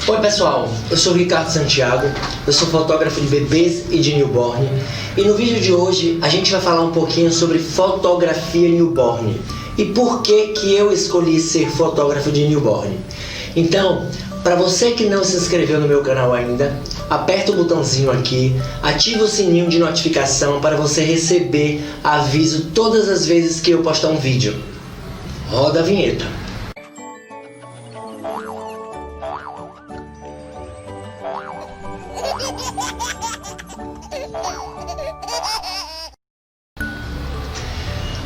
Oi pessoal, eu sou o Ricardo Santiago, eu sou fotógrafo de bebês e de newborn, e no vídeo de hoje a gente vai falar um pouquinho sobre fotografia newborn e por que eu escolhi ser fotógrafo de newborn. Então, para você que não se inscreveu no meu canal ainda, aperta o botãozinho aqui, ativa o sininho de notificação para você receber aviso todas as vezes que eu postar um vídeo. Roda a vinheta.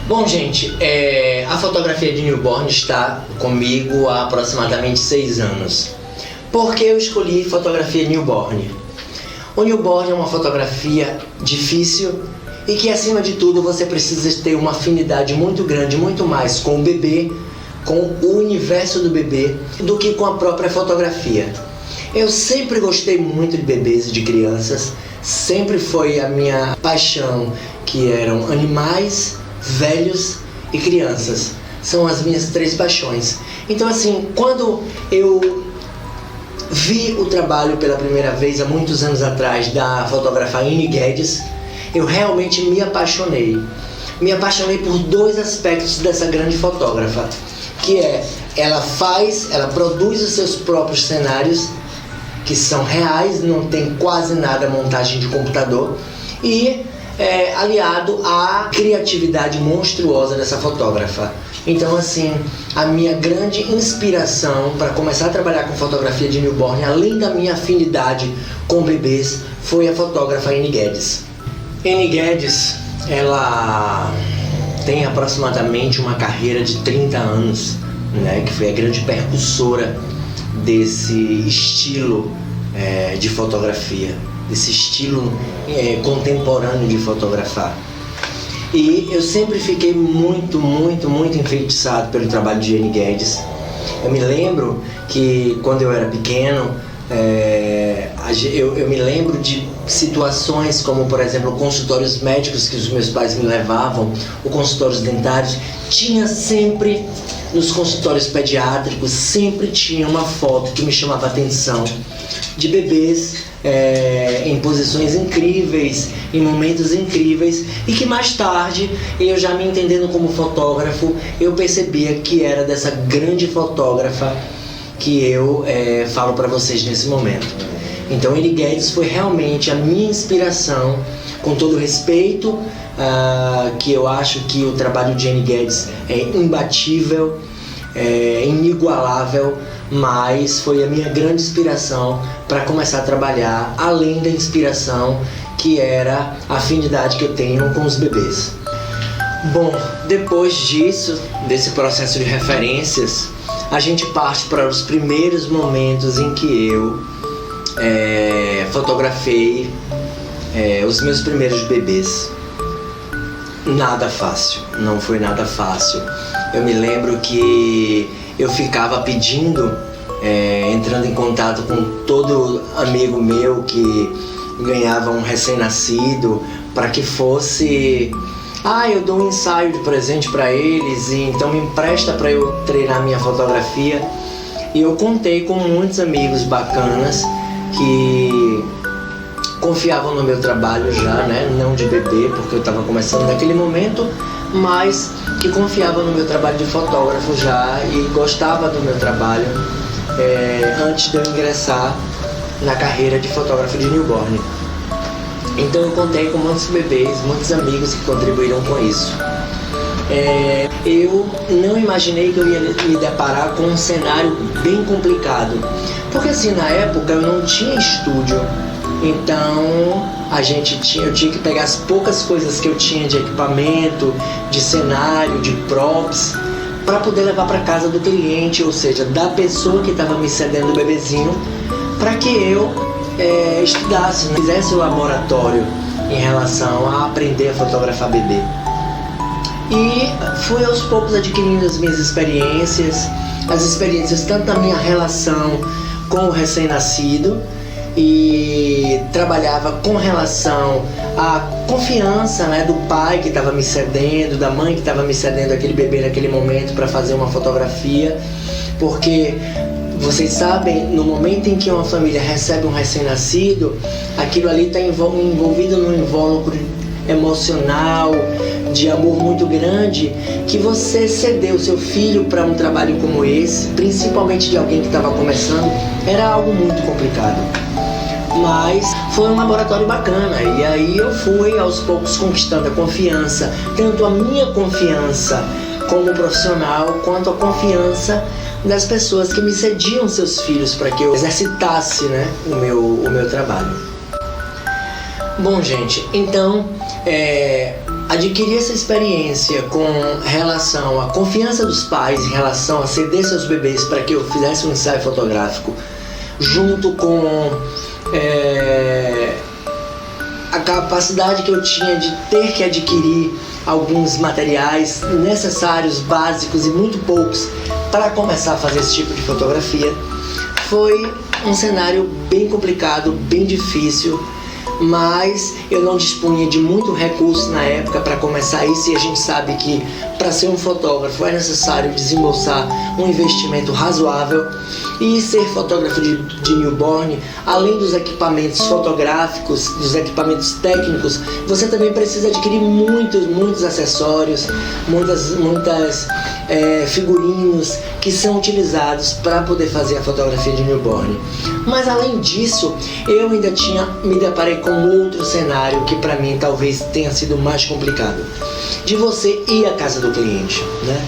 Bom, gente, a fotografia de newborn está comigo há aproximadamente 6 anos. Por que eu escolhi fotografia newborn? O newborn é uma fotografia difícil e que, acima de tudo, você precisa ter uma afinidade muito grande, muito mais com o bebê, com o universo do bebê, do que com a própria fotografia. Eu sempre gostei muito de bebês e de crianças, sempre foi a minha paixão, que eram animais, velhos e crianças. São as minhas 3 paixões. Então, assim, quando eu vi o trabalho pela primeira vez há muitos anos atrás da fotógrafa Annie Guedes, eu realmente me apaixonei. Me apaixonei por 2 aspectos dessa grande fotógrafa, que ela produz os seus próprios cenários, que são reais, não tem quase nada montagem de computador, e aliado à criatividade monstruosa dessa fotógrafa. Então, assim, a minha grande inspiração para começar a trabalhar com fotografia de newborn, além da minha afinidade com bebês, foi a fotógrafa Annie Guedes. Annie Guedes, ela tem aproximadamente uma carreira de 30 anos, né, que foi a grande percussora desse estilo de fotografia, desse estilo contemporâneo de fotografar. E eu sempre fiquei muito enfeitiçado pelo trabalho de Annie Guedes. Eu me lembro que quando eu era pequeno, eu me lembro de situações como, por exemplo, consultórios médicos que os meus pais me levavam, ou consultórios dentários. Tinha sempre, nos consultórios pediátricos, sempre tinha uma foto que me chamava a atenção, de bebês em posições incríveis, em momentos incríveis, e que mais tarde, eu já me entendendo como fotógrafo, eu percebia que era dessa grande fotógrafa que eu falo para vocês nesse momento. Então, Annie Guedes foi realmente a minha inspiração, com todo o respeito, que eu acho que o trabalho de Annie Guedes é imbatível, inigualável, mas foi a minha grande inspiração para começar a trabalhar, além da inspiração que era a afinidade que eu tenho com os bebês. Bom, depois disso, desse processo de referências, a gente parte para os primeiros momentos em que eu fotografei os meus primeiros bebês. Nada fácil, não foi nada fácil. Eu me lembro que eu ficava pedindo, entrando em contato com todo amigo meu que ganhava um recém-nascido, para que fosse, eu dou um ensaio de presente para eles, e então me empresta para eu treinar minha fotografia. E eu contei com muitos amigos bacanas que confiavam no meu trabalho já, né? Não de bebê, porque eu estava começando naquele momento, mas que confiavam no meu trabalho de fotógrafo já e gostava do meu trabalho antes de eu ingressar na carreira de fotógrafo de newborn. Então eu contei com muitos bebês, muitos amigos que contribuíram com isso. Eu não imaginei que eu ia me deparar com um cenário bem complicado, porque assim, na época eu não tinha estúdio. Então eu tinha que pegar as poucas coisas que eu tinha de equipamento, de cenário, de props, para poder levar para casa do cliente, ou seja, da pessoa que estava me cedendo o bebezinho, para que eu estudasse, fizesse o laboratório em relação a aprender a fotografar bebê. E fui aos poucos adquirindo as minhas experiências, tanto da minha relação com o recém-nascido, e trabalhava com relação à confiança, né, do pai que estava me cedendo, da mãe que estava me cedendo aquele bebê naquele momento para fazer uma fotografia, porque vocês sabem, no momento em que uma família recebe um recém-nascido, aquilo ali está envolvido num invólucro emocional, de amor muito grande, que você ceder o seu filho para um trabalho como esse, principalmente de alguém que estava começando, era algo muito complicado. Mas foi um laboratório bacana, e aí eu fui aos poucos conquistando a confiança, tanto a minha confiança como profissional, quanto a confiança das pessoas que me cediam seus filhos para que eu exercitasse, né, o meu trabalho. Bom, gente, então adquirir essa experiência com relação à confiança dos pais em relação a ceder seus bebês para que eu fizesse um ensaio fotográfico, junto com a capacidade que eu tinha de ter que adquirir alguns materiais necessários, básicos e muito poucos para começar a fazer esse tipo de fotografia, foi um cenário bem complicado, bem difícil, mas eu não dispunha de muito recurso na época para começar isso, e a gente sabe que para ser um fotógrafo é necessário desembolsar um investimento razoável, e ser fotógrafo de newborn, além dos equipamentos fotográficos, dos equipamentos técnicos, você também precisa adquirir muitos acessórios, muitas figurinos que são utilizados para poder fazer a fotografia de newborn. Mas além disso, eu ainda me deparei com outro cenário que para mim talvez tenha sido mais complicado, de você ir à casa do cliente, né?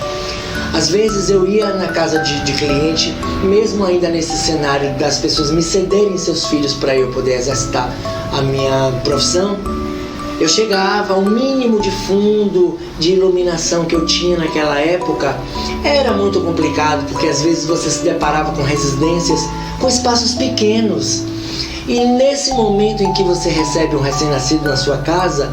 Às vezes eu ia na casa de cliente, mesmo ainda nesse cenário das pessoas me cederem seus filhos para eu poder exercitar a minha profissão. Eu chegava, o mínimo de fundo de iluminação que eu tinha naquela época era muito complicado, porque às vezes você se deparava com residências com espaços pequenos. E nesse momento em que você recebe um recém-nascido na sua casa,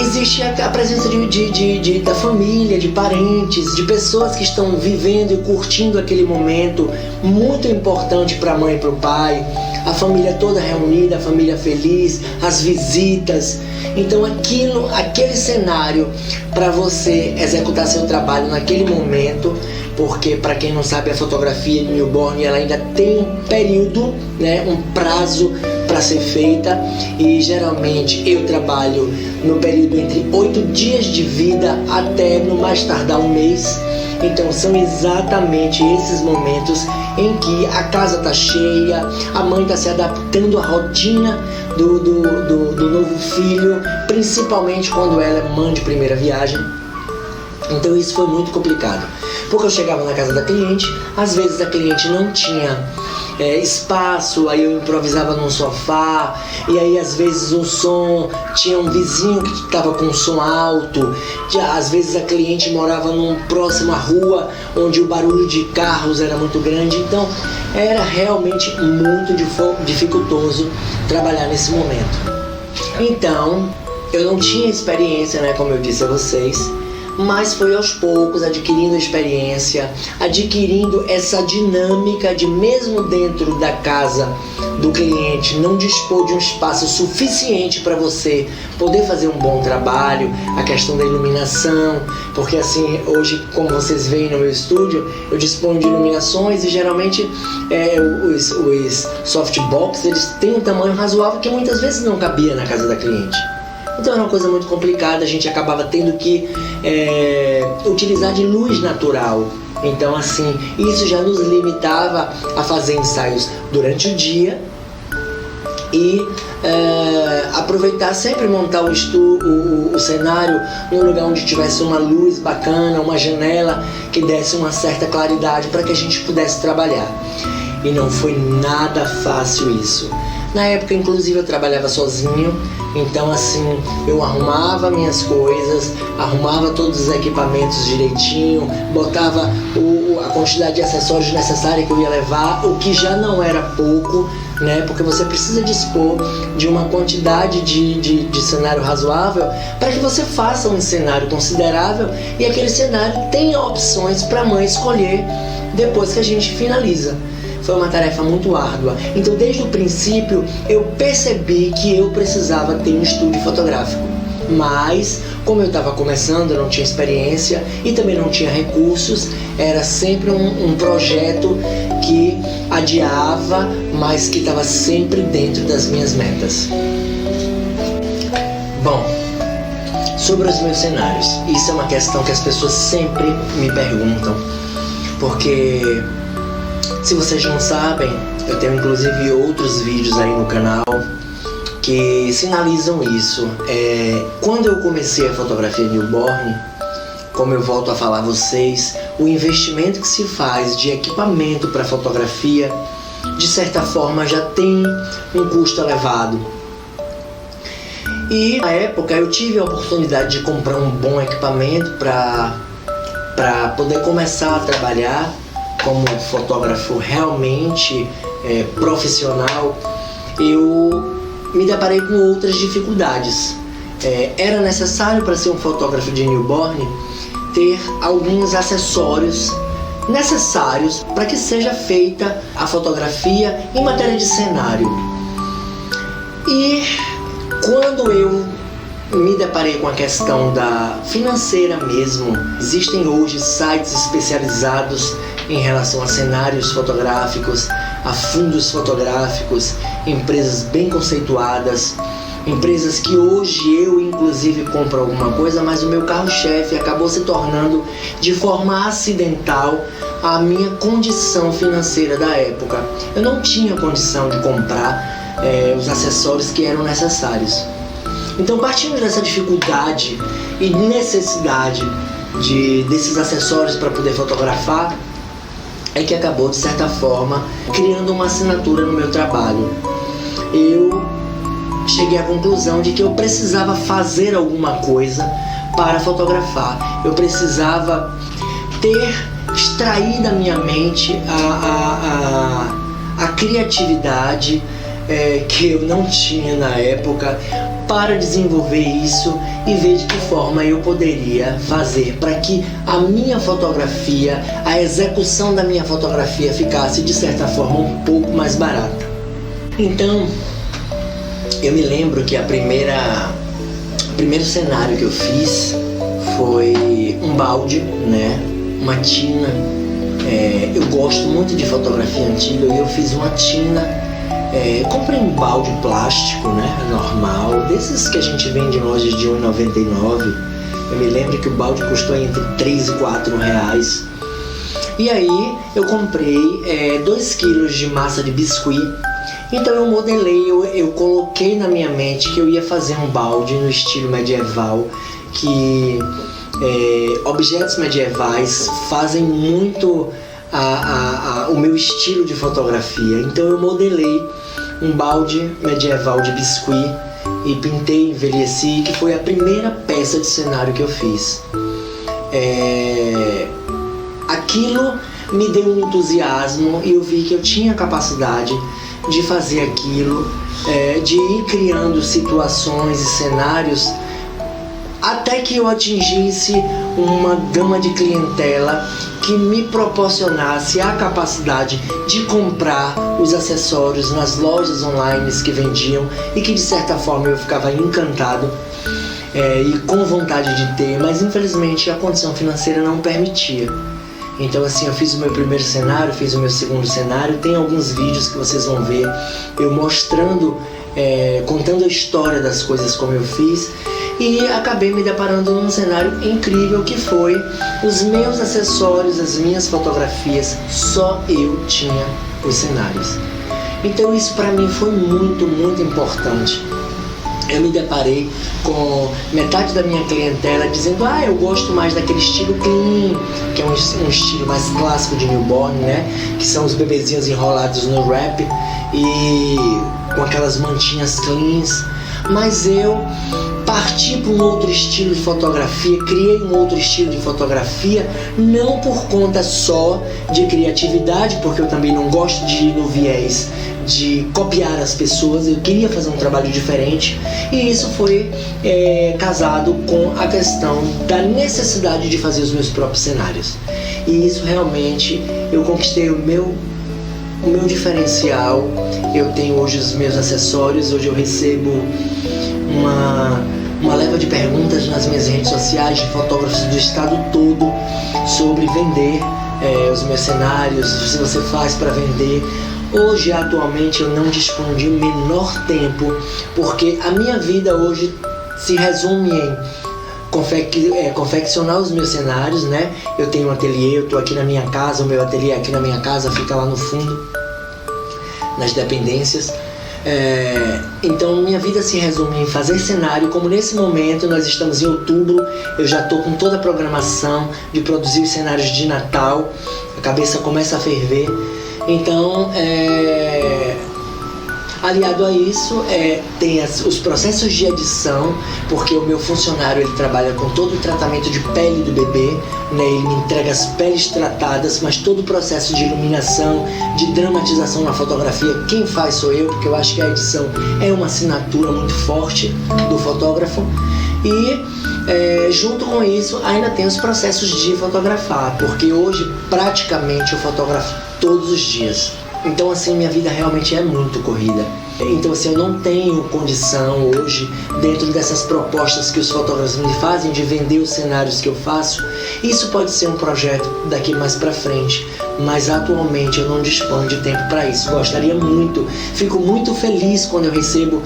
existe a presença da família, de parentes, de pessoas que estão vivendo e curtindo aquele momento muito importante para a mãe e para o pai, a família toda reunida, a família feliz, as visitas. Então aquele cenário para você executar seu trabalho naquele momento, porque para quem não sabe, a fotografia de newborn ela ainda tem um período, né, um prazo para ser feita, e geralmente eu trabalho no período entre 8 dias de vida até no mais tardar um mês. Então são exatamente esses momentos em que a casa está cheia, a mãe está se adaptando à rotina do novo filho, principalmente quando ela é mãe de primeira viagem. Então isso foi muito complicado, porque eu chegava na casa da cliente, às vezes a cliente não tinha espaço, aí eu improvisava num sofá, e aí às vezes o som, tinha um vizinho que estava com um som alto, às vezes a cliente morava próximo à rua, onde o barulho de carros era muito grande. Então era realmente muito dificultoso trabalhar nesse momento. Então eu não tinha experiência, né, como eu disse a vocês, mas foi aos poucos adquirindo experiência, adquirindo essa dinâmica de, mesmo dentro da casa do cliente, não dispor de um espaço suficiente para você poder fazer um bom trabalho, a questão da iluminação, porque assim, hoje, como vocês veem no meu estúdio, eu disponho de iluminações, e geralmente os softbox, eles têm um tamanho razoável que muitas vezes não cabia na casa da cliente. Então era uma coisa muito complicada, a gente acabava tendo que utilizar de luz natural. Então assim, isso já nos limitava a fazer ensaios durante o dia e aproveitar sempre montar o cenário num lugar onde tivesse uma luz bacana, uma janela que desse uma certa claridade para que a gente pudesse trabalhar. E não foi nada fácil isso. Na época, inclusive, eu trabalhava sozinho, então assim, eu arrumava minhas coisas, arrumava todos os equipamentos direitinho, botava a quantidade de acessórios necessária que eu ia levar, o que já não era pouco, né? Porque você precisa dispor de uma quantidade de cenário razoável para que você faça um cenário considerável, e aquele cenário tenha opções para a mãe escolher depois que a gente finaliza. Foi uma tarefa muito árdua. Então, desde o princípio, eu percebi que eu precisava ter um estúdio fotográfico. Mas, como eu estava começando, eu não tinha experiência e também não tinha recursos, era sempre um projeto que adiava, mas que estava sempre dentro das minhas metas. Bom, sobre os meus cenários, isso é uma questão que as pessoas sempre me perguntam, porque se vocês não sabem, eu tenho inclusive outros vídeos aí no canal que sinalizam isso. Quando eu comecei a fotografia newborn, como eu volto a falar a vocês, o investimento que se faz de equipamento para fotografia, de certa forma, já tem um custo elevado. E na época eu tive a oportunidade de comprar um bom equipamento para poder começar a trabalhar como fotógrafo realmente profissional. Eu me deparei com outras dificuldades. Era necessário, para ser um fotógrafo de newborn, ter alguns acessórios necessários para que seja feita a fotografia em matéria de cenário. E quando eu me deparei com a questão da financeira mesmo, existem hoje sites especializados em relação a cenários fotográficos, a fundos fotográficos, empresas bem conceituadas, empresas que hoje eu inclusive compro alguma coisa, mas o meu carro-chefe acabou se tornando de forma acidental a minha condição financeira da época. Eu não tinha condição de comprar os acessórios que eram necessários. Então, partindo dessa dificuldade e necessidade desses acessórios para poder fotografar, é que acabou, de certa forma, criando uma assinatura no meu trabalho. Eu cheguei à conclusão de que eu precisava fazer alguma coisa para fotografar. Eu precisava extrair da minha mente a criatividade que eu não tinha na época, para desenvolver isso e ver de que forma eu poderia fazer para que a minha fotografia, a execução da minha fotografia ficasse de certa forma um pouco mais barata. Então, eu me lembro que o primeiro cenário que eu fiz foi um balde, né? Uma tina. Eu gosto muito de fotografia antiga e eu fiz uma tina. Comprei um balde plástico, né, normal, desses que a gente vende em lojas de R$ 1,99. Eu me lembro que o balde custou entre R$ 3 e R$ 4. E aí eu comprei 2 quilos de massa de biscuit. Então eu modelei, eu coloquei na minha mente que eu ia fazer um balde no estilo medieval, que objetos medievais fazem muito o meu estilo de fotografia. Então eu modelei um balde medieval de biscuit e pintei, envelheci, que foi a primeira peça de cenário que eu fiz. Aquilo me deu um entusiasmo e eu vi que eu tinha capacidade de fazer aquilo, de ir criando situações e cenários até que eu atingisse uma gama de clientela que me proporcionasse a capacidade de comprar os acessórios nas lojas online que vendiam e que de certa forma eu ficava encantado e com vontade de ter, mas infelizmente a condição financeira não permitia. Então assim, eu fiz o meu primeiro cenário, fiz o meu segundo cenário, tem alguns vídeos que vocês vão ver eu mostrando, contando a história das coisas como eu fiz. E acabei me deparando num cenário incrível que foi os meus acessórios, as minhas fotografias, só eu tinha os cenários. Então isso para mim foi muito, muito importante. Eu me deparei com metade da minha clientela dizendo: eu gosto mais daquele estilo clean, que é um estilo mais clássico de newborn, né? Que são os bebezinhos enrolados no wrap e com aquelas mantinhas cleans. Mas eu parti para um outro estilo de fotografia, criei um outro estilo de fotografia, não por conta só de criatividade, porque eu também não gosto de ir no viés de copiar as pessoas, eu queria fazer um trabalho diferente, e isso foi casado com a questão da necessidade de fazer os meus próprios cenários. E isso realmente, eu conquistei o meu diferencial. Eu tenho hoje os meus acessórios, hoje eu recebo uma leva de perguntas nas minhas redes sociais de fotógrafos do estado todo sobre vender os meus cenários, se você faz para vender. Hoje, atualmente, eu não disponho de menor tempo, porque a minha vida hoje se resume em confeccionar os meus cenários, né? Eu tenho um ateliê, eu tô aqui na minha casa, o meu ateliê aqui na minha casa fica lá no fundo, nas dependências. Então minha vida se resume em fazer cenário. Como nesse momento nós estamos em outubro, eu já estou com toda a programação de produzir os cenários de Natal, a cabeça começa a ferver. Então aliado a isso, tem os processos de edição, porque o meu funcionário ele trabalha com todo o tratamento de pele do bebê, né? Ele me entrega as peles tratadas, mas todo o processo de iluminação, de dramatização na fotografia, quem faz sou eu, porque eu acho que a edição é uma assinatura muito forte do fotógrafo. E junto com isso ainda tem os processos de fotografar, porque hoje praticamente eu fotografo todos os dias. Então assim, minha vida realmente é muito corrida. Então assim, eu não tenho condição hoje, dentro dessas propostas que os fotógrafos me fazem, de vender os cenários que eu faço. Isso pode ser um projeto daqui mais pra frente, mas atualmente eu não disponho de tempo para isso. Gostaria muito, fico muito feliz quando eu recebo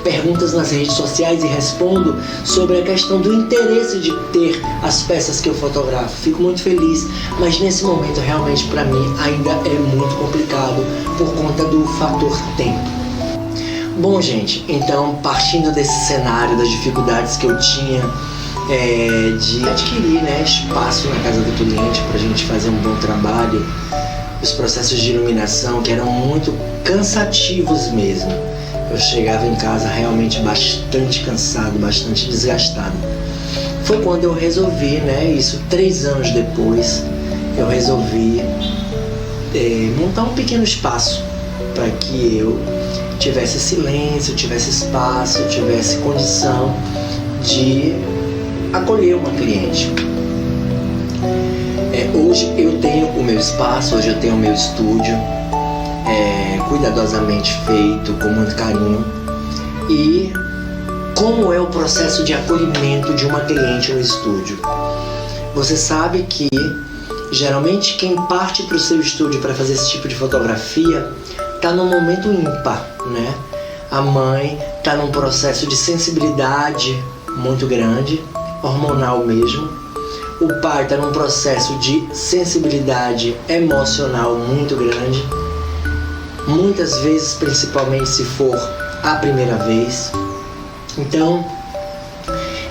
perguntas nas redes sociais e respondo sobre a questão do interesse de ter as peças que eu fotografo. Fico muito feliz, mas nesse momento realmente para mim ainda é muito complicado por conta do fator tempo. Bom, gente, então partindo desse cenário das dificuldades que eu tinha de adquirir, né, espaço na casa do cliente para a gente fazer um bom trabalho, os processos de iluminação que eram muito cansativos mesmo. Eu chegava em casa realmente bastante cansado, bastante desgastado. Foi quando eu resolvi, né, isso 3 anos depois, eu resolvi montar um pequeno espaço para que eu tivesse silêncio, tivesse espaço, tivesse condição de acolher uma cliente. Hoje eu tenho o meu espaço, hoje eu tenho o meu estúdio, cuidadosamente feito, com muito carinho. E como é o processo de acolhimento de uma cliente no estúdio? Você sabe que geralmente quem parte para o seu estúdio para fazer esse tipo de fotografia está num momento ímpar, né? A mãe está num processo de sensibilidade muito grande, hormonal mesmo. O pai está num processo de sensibilidade emocional muito grande. Muitas vezes, principalmente se for a primeira vez. Então,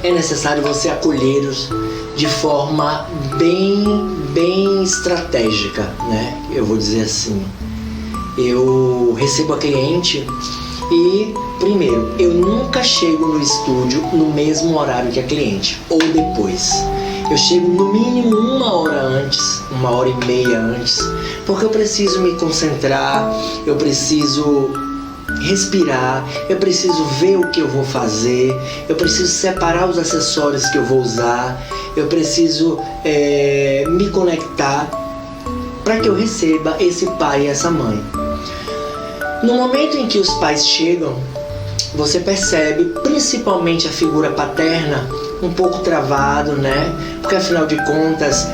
é necessário você acolhê-los de forma bem estratégica, né? Eu vou dizer assim. Eu recebo a cliente e, primeiro, eu nunca chego no estúdio no mesmo horário que a cliente, ou depois. Eu chego no mínimo 1 hora antes, 1h30 antes, porque eu preciso me concentrar, eu preciso respirar, eu preciso ver o que eu vou fazer, eu preciso separar os acessórios que eu vou usar, eu preciso me conectar para que eu receba esse pai e essa mãe. No momento em que os pais chegam, você percebe principalmente a figura paterna um pouco travado, né? Porque afinal de contas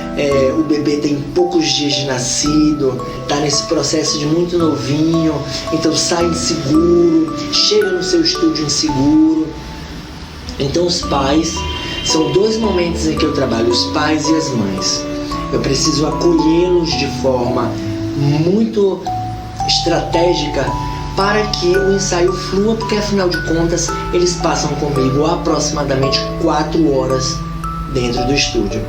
o bebê tem poucos dias de nascido, tá nesse processo de muito novinho, então sai inseguro, chega no seu estúdio inseguro. Então os pais, são 2 momentos em que eu trabalho, os pais e as mães. Eu preciso acolhê-los de forma muito estratégica para que o ensaio flua, porque afinal de contas eles passam comigo aproximadamente 4 horas dentro do estúdio.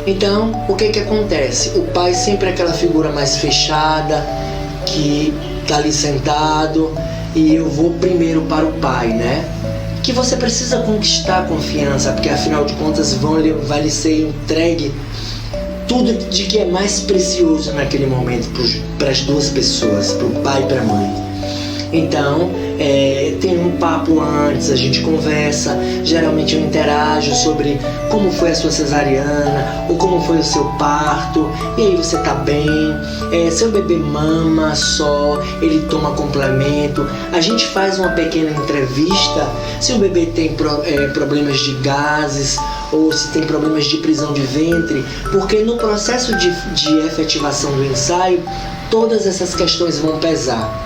Então, o que acontece? O pai sempre é aquela figura mais fechada, que está ali sentado, e eu vou primeiro para o pai, né? Que você precisa conquistar a confiança, porque afinal de contas vai lhe ser entregue tudo de que é mais precioso naquele momento para as 2 pessoas, para o pai e para a mãe. Então, tem um papo antes, a gente conversa, geralmente eu interajo sobre como foi a sua cesariana, ou como foi o seu parto, E aí, você tá bem? Seu bebê mama só, ele toma complemento? A gente faz uma pequena entrevista se o bebê tem problemas de gases ou se tem problemas de prisão de ventre, porque no processo de efetivação do ensaio, todas essas questões vão pesar.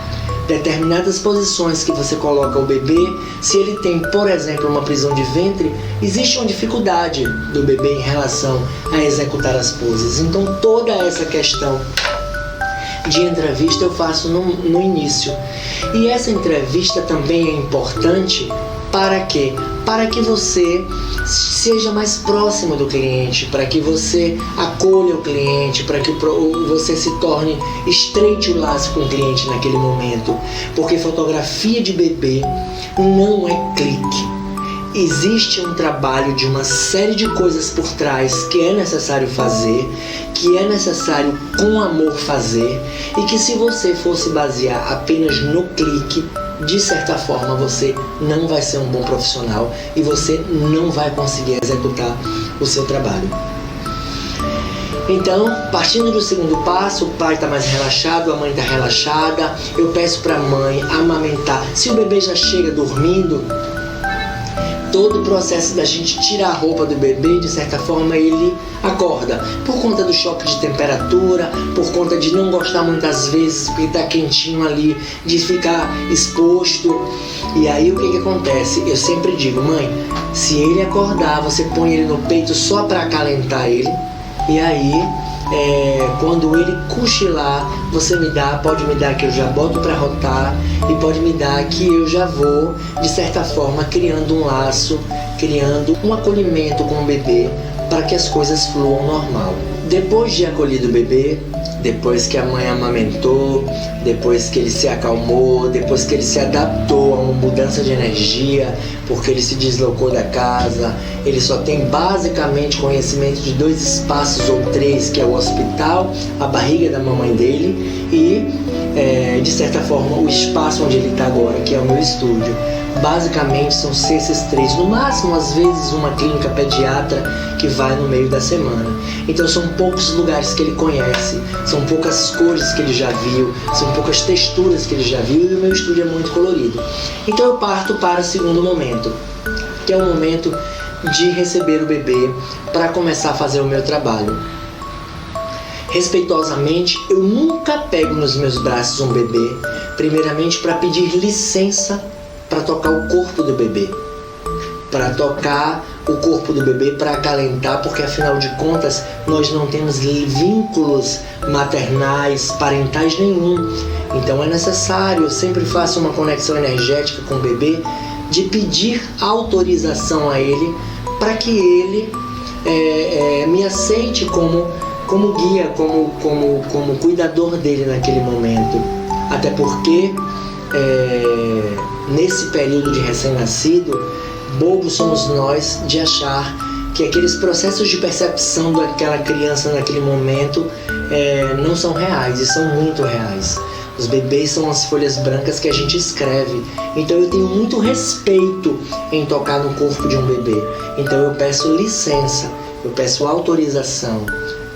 Determinadas posições que você coloca o bebê, se ele tem, por exemplo, uma prisão de ventre, existe uma dificuldade do bebê em relação a executar as poses. Então toda essa questão de entrevista eu faço no início. E essa entrevista também é importante para quê? Para que você seja mais próximo do cliente, para que você acolha o cliente, para que você se torne, estreite o laço com o cliente naquele momento. Porque fotografia de bebê não é clique. Existe um trabalho de uma série de coisas por trás que é necessário fazer, que é necessário com amor fazer, e que se você fosse basear apenas no clique, de certa forma você não vai ser um bom profissional e você não vai conseguir executar o seu trabalho. Então, partindo do segundo passo, o pai está mais relaxado, a mãe está relaxada, eu peço para a mãe amamentar. Se o bebê já chega dormindo, todo o processo da gente tirar a roupa do bebê, de certa forma ele acorda, por conta do choque de temperatura, por conta de não gostar muitas vezes porque está quentinho ali, de ficar exposto. E aí o que acontece? Eu sempre digo, mãe, se ele acordar, você põe ele no peito só para acalentar ele, e aí quando ele cochilar, você pode me dar que eu já boto para rotar, e pode me dar que eu já vou, de certa forma, criando um laço, criando um acolhimento com o bebê, para que as coisas fluam normal. Depois de acolhido o bebê, depois que a mãe amamentou, depois que ele se acalmou, depois que ele se adaptou a uma mudança de energia, porque ele se deslocou da casa, ele só tem basicamente conhecimento de 2 espaços ou 3, que é o hospital, a barriga da mamãe dele e, de certa forma, o espaço onde ele está agora, que é o meu estúdio. Basicamente são esses 3, no máximo às vezes uma clínica pediatra que vai no meio da semana. Então são poucos lugares que ele conhece, são poucas cores que ele já viu, são poucas texturas que ele já viu, e o meu estúdio é muito colorido. Então eu parto para o segundo momento, que é o momento de receber o bebê para começar a fazer o meu trabalho. Respeitosamente, eu nunca pego nos meus braços um bebê, primeiramente para pedir licença para tocar o corpo do bebê, para tocar o corpo do bebê, para acalentar, porque afinal de contas nós não temos vínculos maternais, parentais nenhum. Então é necessário, eu sempre faço uma conexão energética com o bebê, de pedir autorização a ele para que ele me aceite como guia, como cuidador dele naquele momento. Até porque nesse período de recém-nascido, bobos somos nós de achar que aqueles processos de percepção daquela criança naquele momento não são reais, e são muito reais. Os bebês são as folhas brancas que a gente escreve. Então eu tenho muito respeito em tocar no corpo de um bebê. Então eu peço licença, eu peço autorização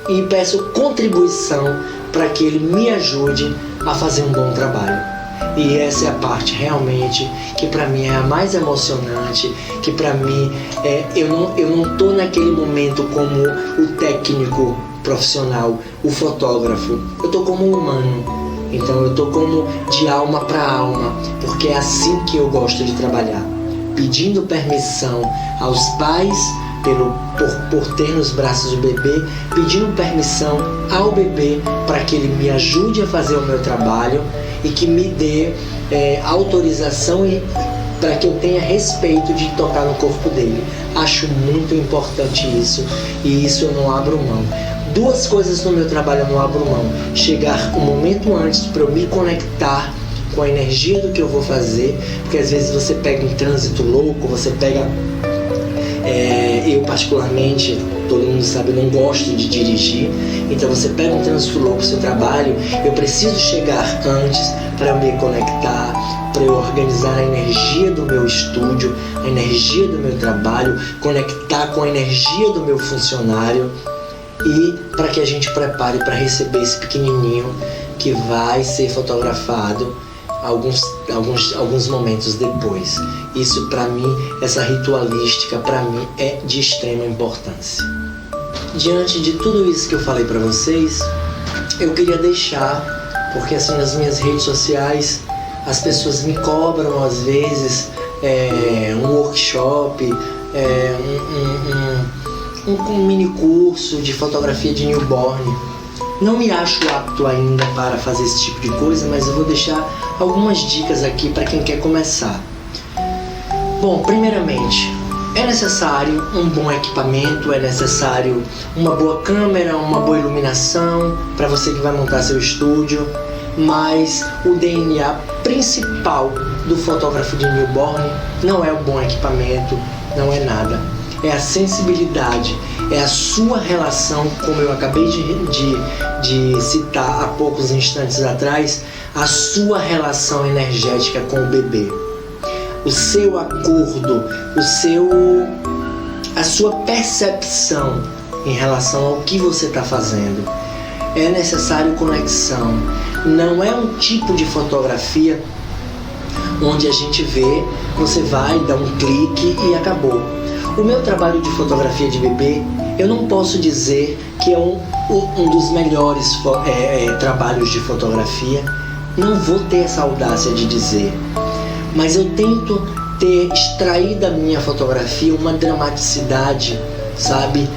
e peço contribuição para que ele me ajude a fazer um bom trabalho. E essa é a parte realmente que para mim é a mais emocionante, que para mim eu não tô naquele momento como o técnico profissional, o fotógrafo. Eu tô como um humano. Então eu tô como de alma para alma, porque é assim que eu gosto de trabalhar, pedindo permissão aos pais por ter nos braços o bebê, pedindo permissão ao bebê para que ele me ajude a fazer o meu trabalho e que me dê autorização para que eu tenha respeito de tocar no corpo dele. Acho muito importante isso, e isso eu não abro mão. 2 coisas no meu trabalho eu não abro mão: chegar um momento antes para eu me conectar com a energia do que eu vou fazer, porque às vezes você pega um trânsito louco, você pega eu particularmente, todo mundo sabe, eu não gosto de dirigir, então você pega um trânsito louco pro seu trabalho, eu preciso chegar antes para eu me conectar, para eu organizar a energia do meu estúdio, a energia do meu trabalho, conectar com a energia do meu funcionário. e para que a gente prepare para receber esse pequenininho que vai ser fotografado alguns momentos depois. Isso para mim, essa ritualística para mim é de extrema importância. Diante de tudo isso que eu falei para vocês, eu queria deixar, porque assim nas minhas redes sociais as pessoas me cobram às vezes um workshop, um mini curso de fotografia de newborn. Não me acho apto ainda para fazer esse tipo de coisa, mas eu vou deixar algumas dicas aqui para quem quer começar. Bom, primeiramente, é necessário um bom equipamento, é necessário uma boa câmera, uma boa iluminação para você que vai montar seu estúdio, mas o DNA principal do fotógrafo de newborn não é o bom equipamento, não é nada. É a sensibilidade, é a sua relação, como eu acabei de citar há poucos instantes atrás, a sua relação energética com o bebê. O seu acordo, a sua percepção em relação ao que você está fazendo. É necessário conexão. Não é um tipo de fotografia onde a gente vê, você vai, dá um clique e acabou. O meu trabalho de fotografia de bebê, eu não posso dizer que é um dos melhores trabalhos de fotografia. Não vou ter essa audácia de dizer. Mas eu tento extrair da minha fotografia uma dramaticidade, sabe?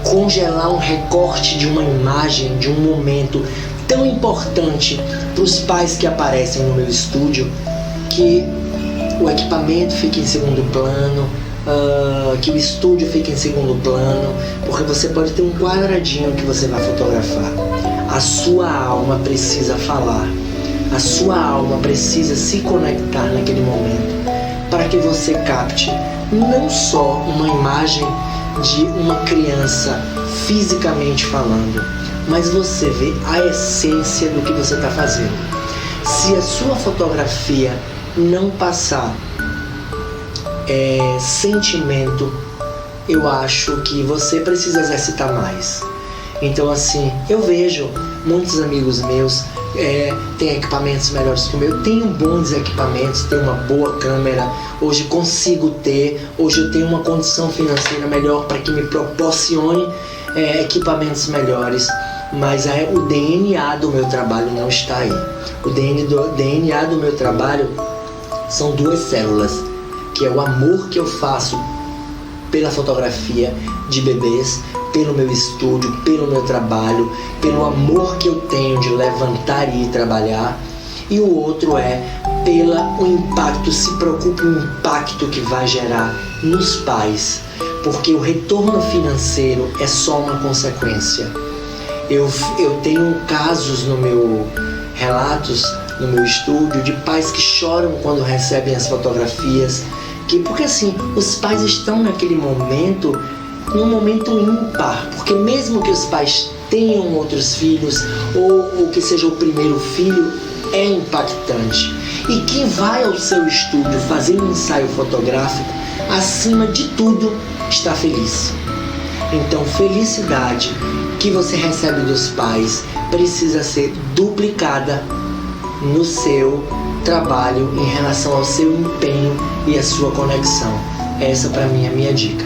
Congelar um recorte de uma imagem, de um momento tão importante para os pais que aparecem no meu estúdio, que o equipamento fica em segundo plano, que o estúdio fica em segundo plano, porque você pode ter um quadradinho que você vai fotografar. A sua alma precisa falar, a sua alma precisa se conectar naquele momento, para que você capte não só uma imagem de uma criança fisicamente falando, mas você vê a essência do que você está fazendo. Se a sua fotografia não passar sentimento, eu acho que você precisa exercitar mais. Então assim, eu vejo muitos amigos meus têm equipamentos melhores que o meu. Eu tenho bons equipamentos, tenho uma boa câmera, hoje consigo ter, hoje eu tenho uma condição financeira melhor para que me proporcione equipamentos melhores, mas o DNA do meu trabalho não está aí. O DNA do meu trabalho são duas células, que é o amor que eu faço pela fotografia de bebês, pelo meu estúdio, pelo meu trabalho, pelo amor que eu tenho de levantar e ir trabalhar, e o outro é pelo impacto, se preocupe com o impacto que vai gerar nos pais, porque o retorno financeiro é só uma consequência. Eu tenho casos no meu relatos, no meu estúdio, de pais que choram quando recebem as fotografias, porque assim, os pais estão naquele momento, num momento ímpar, porque mesmo que os pais tenham outros filhos, ou que seja o primeiro filho, é impactante. E quem vai ao seu estúdio fazer um ensaio fotográfico, acima de tudo, está feliz. Então, felicidade que você recebe dos pais precisa ser duplicada no seu trabalho em relação ao seu empenho e a sua conexão. Essa para mim é a minha dica.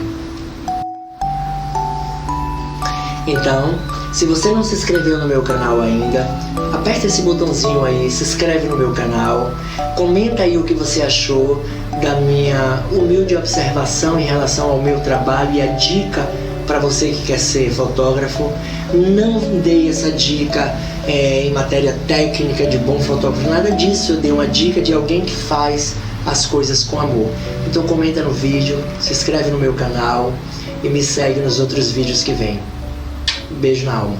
Então, se você não se inscreveu no meu canal ainda, aperta esse botãozinho aí, se inscreve no meu canal, comenta aí o que você achou da minha humilde observação em relação ao meu trabalho e a dica para você que quer ser fotógrafo. Não dei essa dica em matéria técnica de bom fotógrafo, nada disso. Eu dei uma dica de alguém que faz as coisas com amor. Então comenta no vídeo, se inscreve no meu canal e me segue nos outros vídeos que vem. Beijo na alma.